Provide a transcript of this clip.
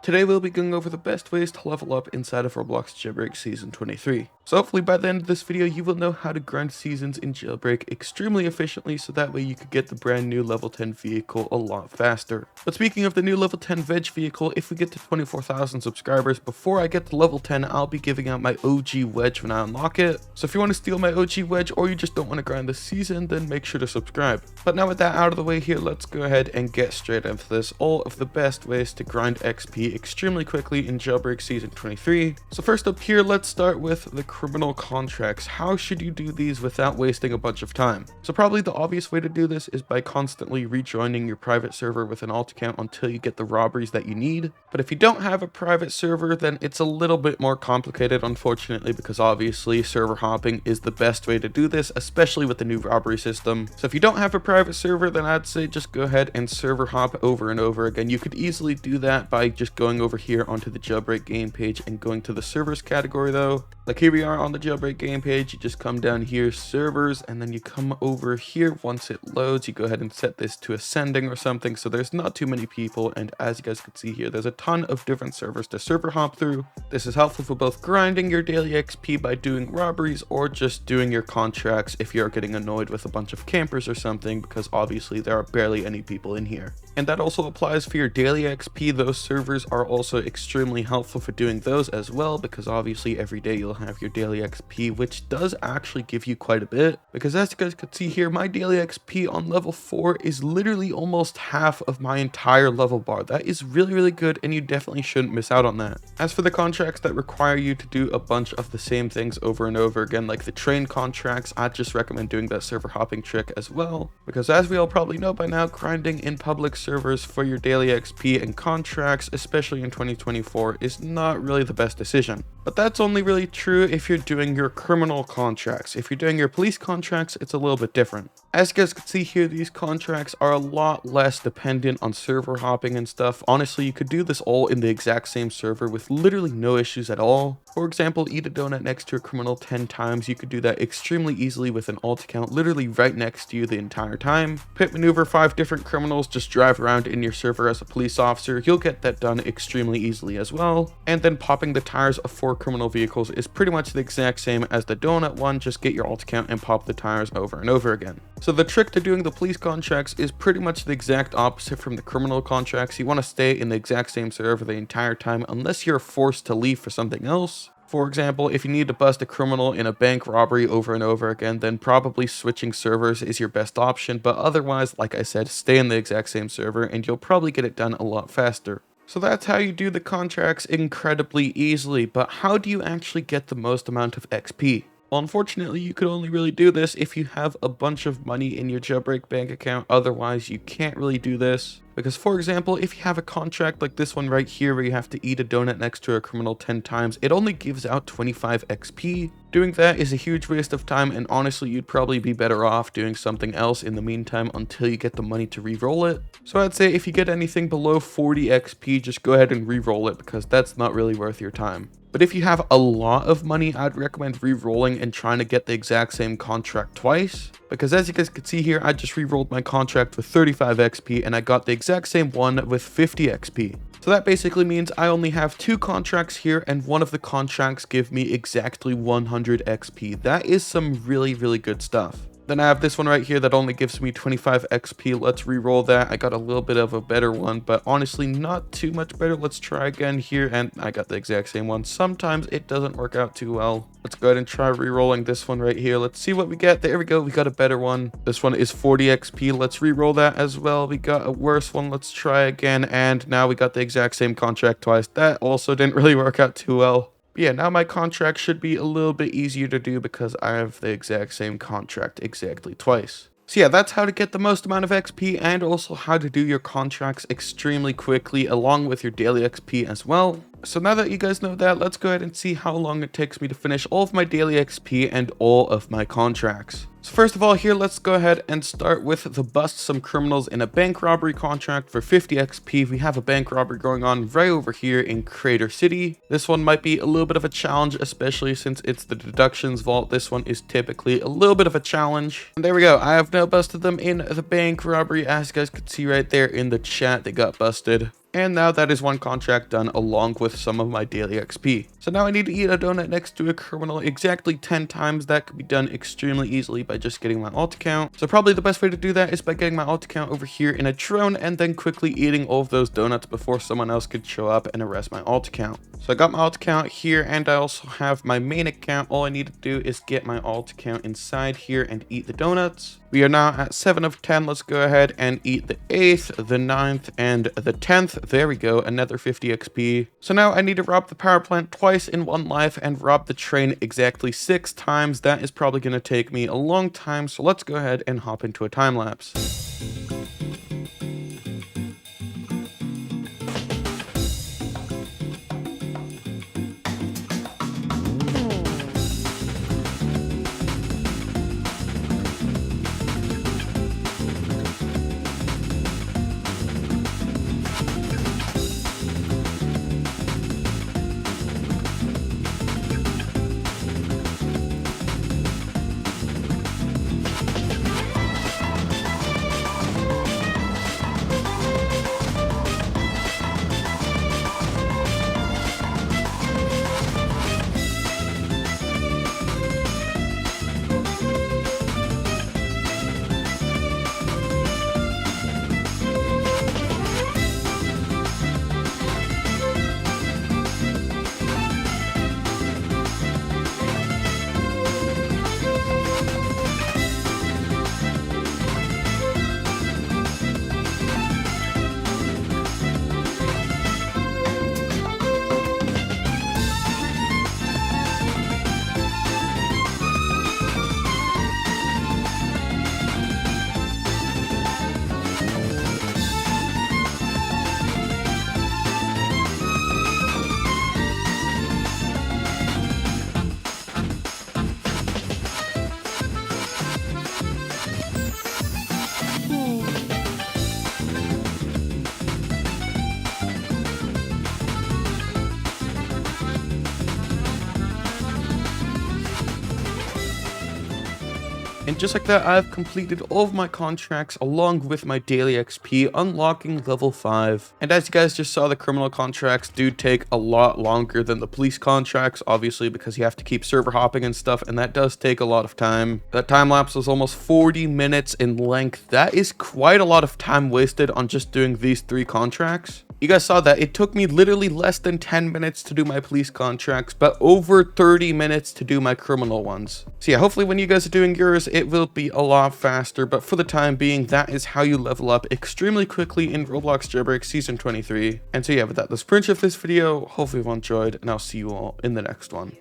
Today we'll be going over the best ways to level up inside of Roblox Jailbreak Season 23. So hopefully by the end of this video you will know how to grind seasons in Jailbreak extremely efficiently, so that way you could get the brand new level 10 vehicle a lot faster. But speaking of the new level 10 veg vehicle, if we get to 24,000 subscribers before I get to level 10, I'll be giving out my OG wedge when I unlock it. So if you want to steal my OG wedge or you just don't want to grind this season, then make sure to subscribe. But now with that out of the way here, let's go ahead and get straight into this. All of the best ways to grind XP extremely quickly in Jailbreak Season 23. So first up here, let's start with the criminal contracts. How should you do these without wasting a bunch of time? So probably the obvious way to do this is by constantly rejoining your private server with an alt account until you get the robberies that you need. But if you don't have a private server, then it's a little bit more complicated, unfortunately, because obviously server hopping is the best way to do this, especially with the new robbery system. So if you don't have a private server, then I'd say just go ahead and server hop over and over again. You could easily do that by just going over here onto the Jailbreak game page and going to the servers category though. Like here we are on the Jailbreak game page. You just come down here, servers, and then you come over here. Once it loads, you go ahead and set this to ascending or something, so there's not too many people. And as you guys can see here, there's a ton of different servers to server hop through. This is helpful for both grinding your daily XP by doing robberies or just doing your contracts if you're getting annoyed with a bunch of campers or something, because obviously there are barely any people in here. And that also applies for your daily XP. Those servers are also extremely helpful for doing those as well, because obviously every day you'll have your daily XP, which does actually give you quite a bit, because as you guys can see here, my daily XP on level 4 is literally almost half of my entire level bar. That is really good, and you definitely shouldn't miss out on that. As for the contracts that require you to do a bunch of the same things over and over again, like the train contracts, I'd just recommend doing that server hopping trick as well, because as we all probably know by now, grinding in public servers for your daily XP and contracts, especially in 2024, is not really the best decision. But that's only really true if you're doing your criminal contracts. If you're doing your police contracts, it's a little bit different. As you guys can see here, these contracts are a lot less dependent on server hopping and stuff. Honestly, you could do this all in the exact same server with literally no issues at all. For example, eat a donut next to a criminal 10 times. You could do that extremely easily with an alt account literally right next to you the entire time. Pit maneuver 5 different criminals, just drive around in your server as a police officer. You'll get that done extremely easily as well. And then popping the tires of 4 criminal vehicles is pretty much the exact same as the donut one. Just get your alt account and pop the tires over and over again. So the trick to doing the police contracts is pretty much the exact opposite from the criminal contracts. You want to stay in the exact same server the entire time unless you're forced to leave for something else. For example, if you need to bust a criminal in a bank robbery over and over again, then probably switching servers is your best option. But otherwise, like I said, stay in the exact same server and you'll probably get it done a lot faster. So that's how you do the contracts incredibly easily. But how do you actually get the most amount of XP? Well, unfortunately, you could only really do this if you have a bunch of money in your Jailbreak bank account. Otherwise, you can't really do this. Because, for example, if you have a contract like this one right here where you have to eat a donut next to a criminal 10 times, it only gives out 25 XP. Doing that is a huge waste of time, and honestly, you'd probably be better off doing something else in the meantime until you get the money to re-roll it. So I'd say if you get anything below 40 XP, just go ahead and re-roll it, because that's not really worth your time. But if you have a lot of money, I'd recommend re-rolling and trying to get the exact same contract twice. Because as you guys can see here, I just re-rolled my contract with 35 XP and I got the exact same one with 50 XP. So that basically means I only have 2 contracts here and one of the contracts give me exactly 100 XP. That is some really good stuff. Then I have this one right here that only gives me 25 XP. Let's re-roll that. I got a little bit of a better one, but honestly not too much better. Let's try again here, and I got the exact same one. Sometimes it doesn't work out too well. Let's go ahead and try re-rolling this one right here. Let's see what we get. There we go. We got a better one. This one is 40 XP. Let's re-roll that as well. We got a worse one. Let's try again, and now we got the exact same contract twice. That also didn't really work out too well. But yeah, now my contract should be a little bit easier to do because I have the exact same contract exactly twice. So yeah, that's how to get the most amount of XP and also how to do your contracts extremely quickly along with your daily XP as well. So now that you guys know that, let's go ahead and see how long it takes me to finish all of my daily XP and all of my contracts. So first of all here, let's go ahead and start with the bust some criminals in a bank robbery contract for 50 XP. We have a bank robbery going on right over here in Crater City. This one might be a little bit of a challenge, especially since it's the deductions vault. This one is typically a little bit of a challenge. And there we go. I have now busted them in the bank robbery. As you guys can see right there in the chat, they got busted. And now that is one contract done along with some of my daily XP. So now I need to eat a donut next to a criminal exactly 10 times. That could be done extremely easily by just getting my alt account. So probably the best way to do that is by getting my alt account over here in a drone and then quickly eating all of those donuts before someone else could show up and arrest my alt account. So I got my alt account here, and I also have my main account. All I need to do is get my alt account inside here and eat the donuts. We are now at 7 of 10. Let's go ahead and eat the 8th, the 9th, and the 10th. There we go, another 50 XP. So now I need to rob the power plant twice in one life and rob the train exactly 6 times. That is probably going to take me a long time, so let's go ahead and hop into a time lapse. And just like that, I've completed all of my contracts along with my daily XP, unlocking level 5. And as you guys just saw, the criminal contracts do take a lot longer than the police contracts, obviously, because you have to keep server hopping and stuff, and that does take a lot of time. That time lapse was almost 40 minutes in length. That is quite a lot of time wasted on just doing these 3 contracts. You guys saw that it took me literally less than 10 minutes to do my police contracts, but over 30 minutes to do my criminal ones. So yeah, hopefully when you guys are doing yours, it will be a lot faster, but for the time being, that is how you level up extremely quickly in Roblox Jailbreak Season 23. And so yeah, with that, that's pretty much of this video. Hopefully you've enjoyed, and I'll see you all in the next one.